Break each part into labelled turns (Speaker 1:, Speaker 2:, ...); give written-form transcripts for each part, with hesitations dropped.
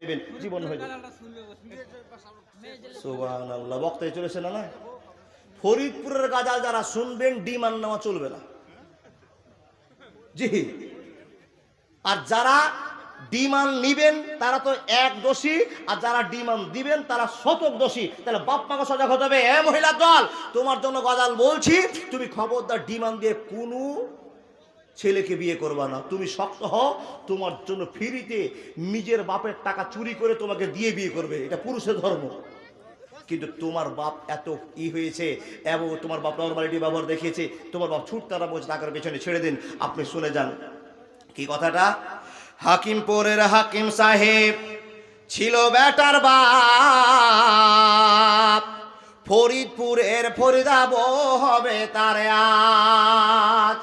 Speaker 1: দেখবেন জীবন হয়ে যাবে। সুবহানাল্লাহ, বক্তায় চলেছে না? ফরিদপুরের গাজাল যারা শুনবেন ডিমান্ড নেওয়া চলবে না, জি। আর যারা ডিমান্ড নিবেন তারা তো এক দোষী, আর যারা ডিমান্ড দিবেন তারা শতক দোষী। তাহলে বাপ মাকে সজাগ হতে হবে। এ মহিলা দল, তোমার জন্য গজাল বলছি, তুমি খবরদার ডিমান্ড দিয়ে কোনো ছেলেকে বিয়ে করবা না। তুমি শক্ত হও, তোমার জন্য ফ্রিতে নিজের বাপের টাকা চুরি করে তোমাকে দিয়ে বিয়ে করবে, এটা পুরুষের ধর্ম। কিন্তু তোমার বাপ এত হয়েছে এবং তোমার বাপ নরমালিটি ব্যবহার দেখিয়েছে, তোমার বাপ ছুট তারা বলছে টাকার পেছনে ছেড়ে দিন। আপনি শুনে যান কি কথাটা। হাকিমপুরের হাকিম সাহেব ছিল বেটার বাপ, ফরিদপুরের ফরিদাব হবে তার আজ।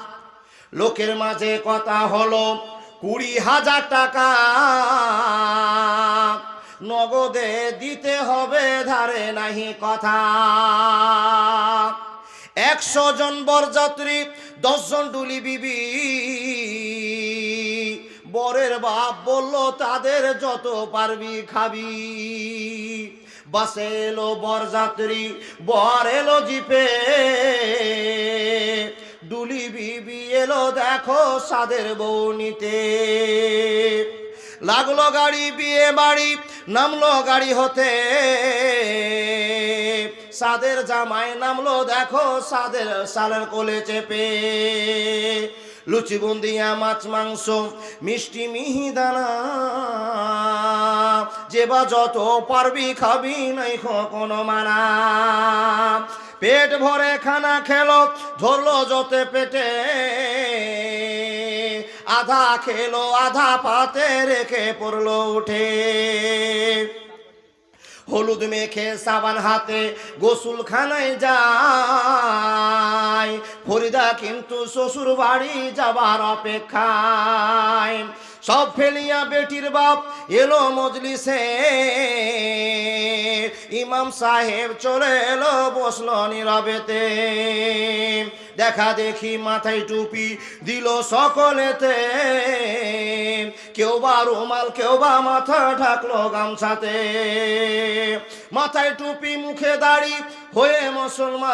Speaker 1: লোকের মাঝে কথা হলো 20,000 টাকা নগদে দিতে হবে, ধারে নাহি কথা। 100 জন বরযাত্রী, 10 জন ডুলি বিবি। বরের বাপ বলল তাদের যত পারবি খাবি। বাসে এলো বরযাত্রী, বর এলো জিপে, ডুলি বিবি এলো দেখো সাদের বউ নিতে। লাগলো গাড়ি, বিয়ে বাড়ি, নামলো গাড়ি হতে, সাদের জামাই নামলো দেখো সাদের সালের কোলে চেপে। লুচি বুন্দিয়া, মাছ মাংস, মিষ্টি মিহিদানা, যে বা যত পারবি খাবি, নাই কোনো মানা। পেট ভরে খানা খেলো, ধরলো যত পেটে, আধা খেলো আধা পাতে রেখে পড়লো উঠে। হলুদ মেখে সাবান হাতে গোসল খানায় যায়, ফরিদা কিন্তু শ্বশুর বাড়ি যাবার অপেক্ষায়। সব ফেলিয়া বেটির বাপ এলো মজলিসে, ইমাম সাহেব চলে এলো বসলো নীরবেতে। দেখা দেখি মাথায় টুপি দিল সকলেতে, কেউ বা রুমাল, কেউ বা মাথা ঢাকলো গামছাতে। মাথায় টুপি, মুখে দাড়ি, হয়ে মুসলমান,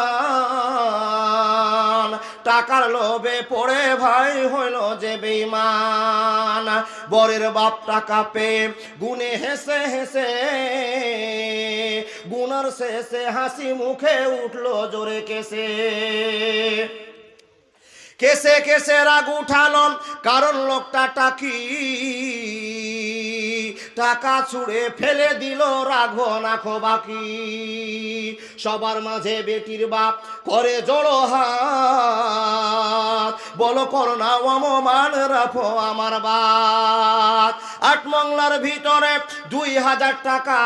Speaker 1: টাকার লোভে পড়ে ভাই হইল যে বেঈমান। বরের বাপ টাকা পেয়ে গুনে হেসে হেসে, গুনার শেষে হাসি মুখে উঠলো জোরে কেসে। কেসে কেসে রাগ উঠালো, কারণ লোকটা টাকি, টাকা ছুঁড়ে ফেলে দিল, রাখবো না খো বাকি। সবার মাঝে বেটির বাপ করে জড়ো হাত, বলো করোনা অমমান, রাখো আমার বাত। 8 মংলার ভিতরে 2,000 টাকা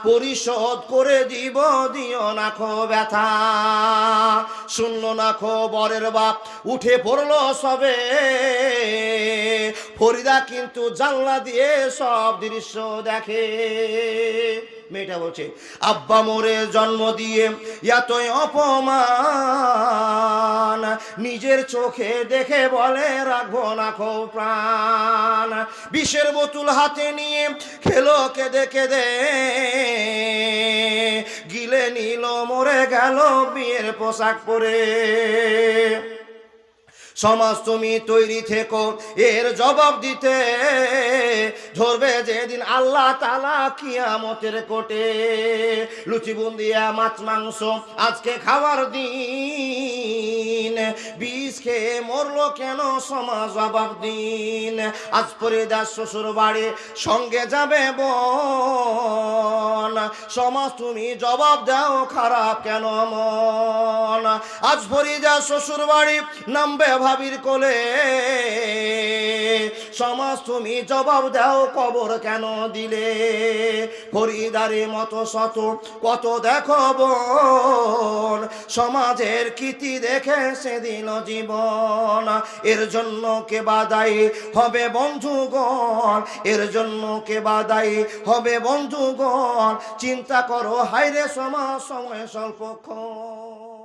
Speaker 1: পরিশোধ করে দিব, দিও না খো ব্যথা। শুনলো না খো বরের বাপ, উঠে পড়লো সবে, ফরিদা কিন্তু জানলা দিয়ে সব দৃশ্য দেখে। মেয়েটা বলছে, আব্বা মোরে জন্ম দিয়ে এতই অপমান, নিজের চোখে দেখে বলে রাখবো না খো প্রাণ। বিষের বোতল হাতে নিয়ে খেলো কেঁদে কেঁদে, গিলে নিল মরে গেল বিয়ের পোশাক পরে। সমাজ তুমি তৈরি থেকো এর জবাব দিতে, ধরবে যেদিন আল্লাহ তাআলা কিয়ামতের কোটে। লুচি বুন্দিয়া, মাছ মাংস আজকে খাওয়ার দিন, বিষ খেয়ে মরলো কেন সমাজ জবাব দিন। আজ ফরিদা শ্বশুর বাড়ি সঙ্গে যাবে বোন, সমাজ তুমি জবাব দাও খারাপ কেন মন। আজ ফরিদা শ্বশুর বাড়ি নামবে ভাবির কোলে, সমাজ তুমি জবাব দাও কবর কেন দিলে। ফরিদারে মতো শত কত দেখো বোন, সমাজের কীর্তি দেখে সে দিল জীবন। এর জন্য কে বাদাই হবে বন্ধুগণ, এর জন্য কে বাদাই হবে বন্ধুগণ। চিন্তা করো হায়রে সমাজ, সময় স্বল্পক্ষণ।